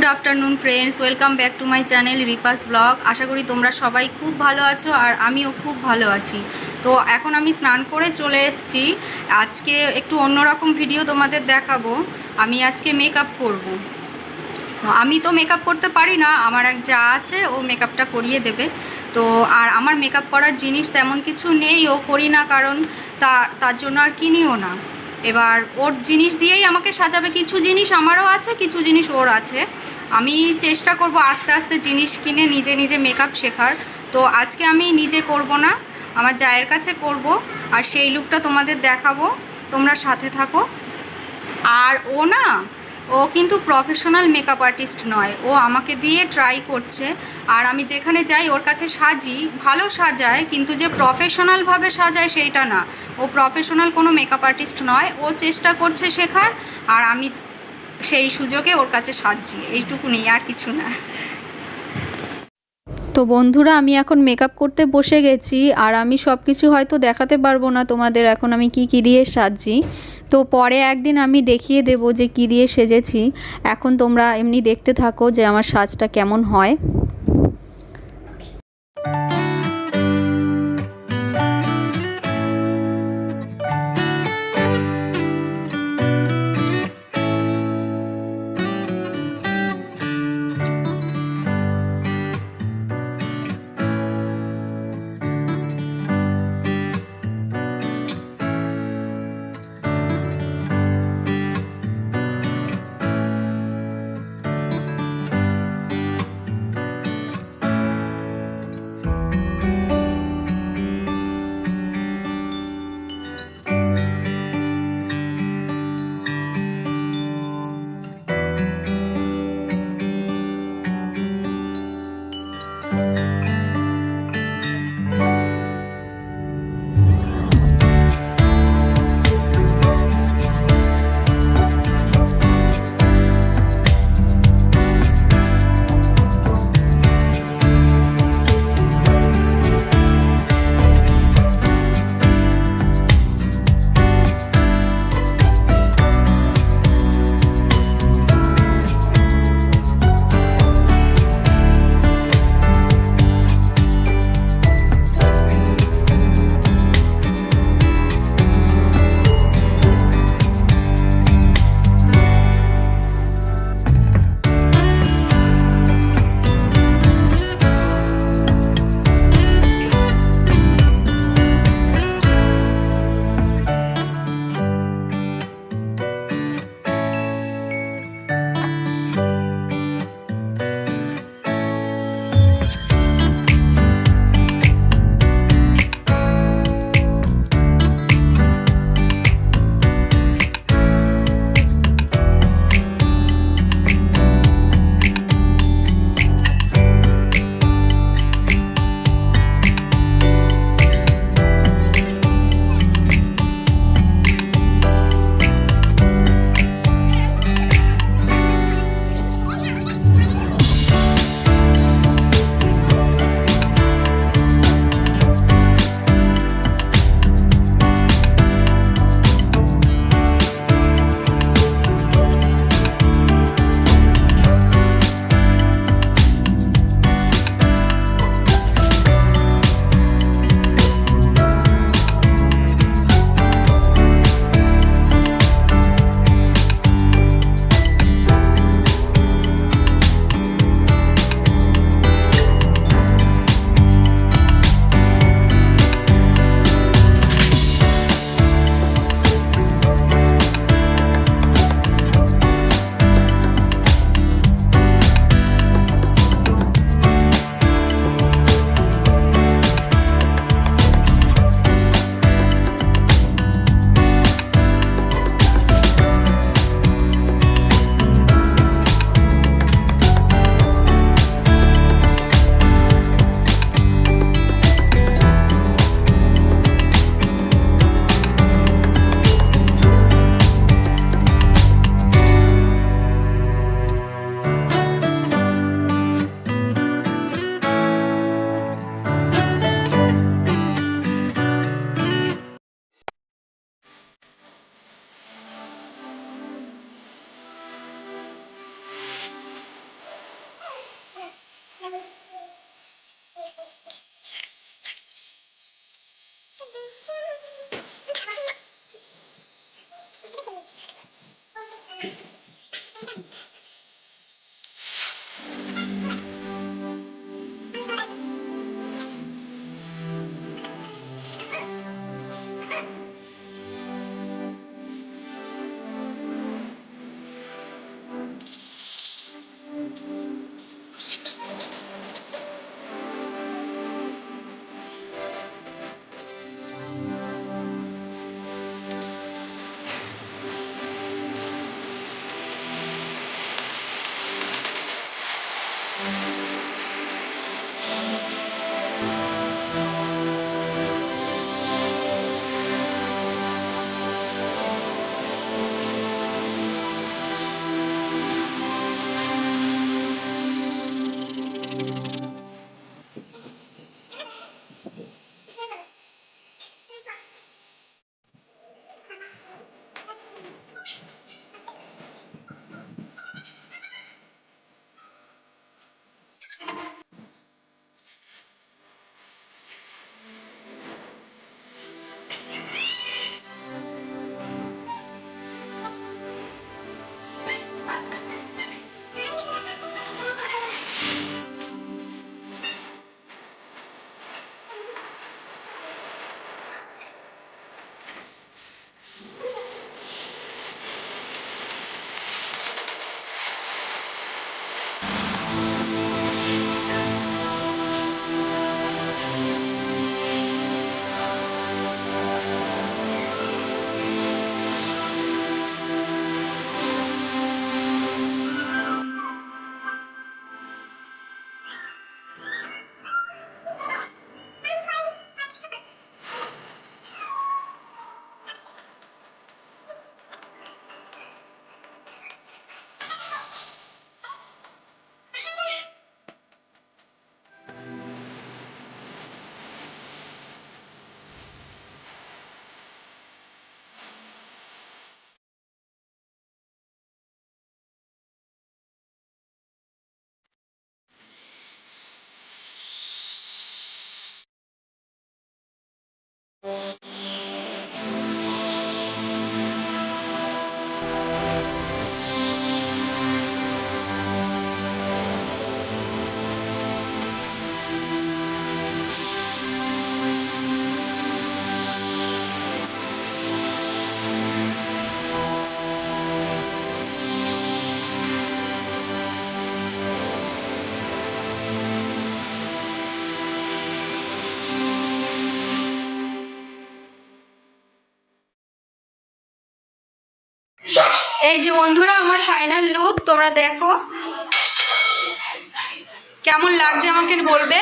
Good afternoon friends, welcome back to my channel রিপাস vlog. আশা করি তোমরা সবাই খুব ভালো আছো আর আমিও খুব ভালো আছি। তো এখন আমি স্নান করে চলে এসেছি। আজকে একটু অন্যরকম ভিডিও তোমাদের দেখাবো। আমি আজকে মেকআপ করব। তো আমি তো মেকআপ করতে পারি না, আমার এক যা আছে, ও মেকআপটা করিয়ে দেবে। তো আর আমার মেকআপ করার জিনিস তেমন কিছু নেই, ও করি না কারণ তার জন্য আর কিনিও না। এবার ওর জিনিস দিয়েই আমাকে সাজাবে। কিছু জিনিস আমারও আছে, কিছু জিনিস ওর আছে। আমি চেষ্টা করব আস্তে আস্তে জিনিস কিনে নিজে নিজে মেকআপ শেখার। তো আজকে আমি নিজে করব না, আমার জায়ের কাছে করব, আর সেই লুকটা তোমাদের দেখাবো, তোমরা সাথে থাকো। আর ও কিন্তু প্রফেশনাল মেকআপ আর্টিস্ট নয়, ও আমাকে দিয়ে ট্রাই করছে। আর আমি যেখানে যাই ওর কাছে সাজি, ভালো সাজায়, কিন্তু যে প্রফেশনালভাবে সাজায় সেইটা না। ও প্রফেশনাল কোনো মেকআপ আর্টিস্ট নয়, ও চেষ্টা করছে শেখার, আর আমি সেই সুযোগে ওর কাছে সাজছি, এইটুকুনি, আর কিছু না। তো বন্ধুরা, আমি এখন মেকআপ করতে বসে গেছি, আর আমি সব কিছু হয়তো দেখাতে পারবো না তোমাদের এখন আমি কি দিয়ে সাজছি। তো পরে একদিন আমি দেখিয়ে দেব যে কি দিয়ে সেজেছি। এখন তোমরা এমনি দেখতে থাকো যে আমার সাজটা কেমন হয়। এই যে বন্ধুরা আমার ফাইনাল লুক, তোমরা দেখো কেমন লাগছে আমাকে বলবে।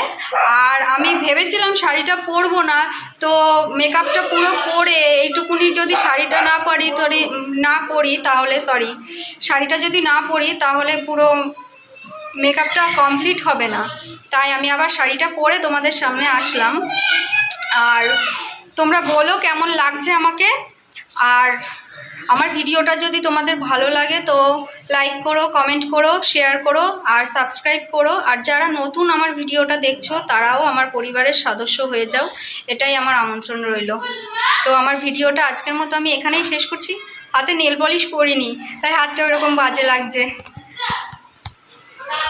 আর আমি ভেবেছিলাম শাড়িটা পরবো না, তো মেকআপটা পুরো করে এইটুকুনি যদি শাড়িটা না পরি তাহলে শাড়িটা যদি না পরি তাহলে পুরো মেকআপটা কমপ্লিট হবে না। তাই আমি আবার শাড়িটা পরে তোমাদের সামনে আসলাম। আর তোমরা বলো কেমন লাগছে আমাকে। আর আমার ভিডিওটা যদি তোমাদের ভালো লাগে তো লাইক করো, কমেন্ট করো, শেয়ার করো আর সাবস্ক্রাইব করো। আর যারা নতুন আমার ভিডিওটা দেখছো তারাও আমার পরিবারের সদস্য হয়ে যাও, এটাই আমার আমন্ত্রণ রইল। তো আমার ভিডিওটা আজকের মতো আমি এখানেই শেষ করছি। হাতে নেল পলিশ পরিনি, তাই হাতটা ওরকম বাজে লাগছে।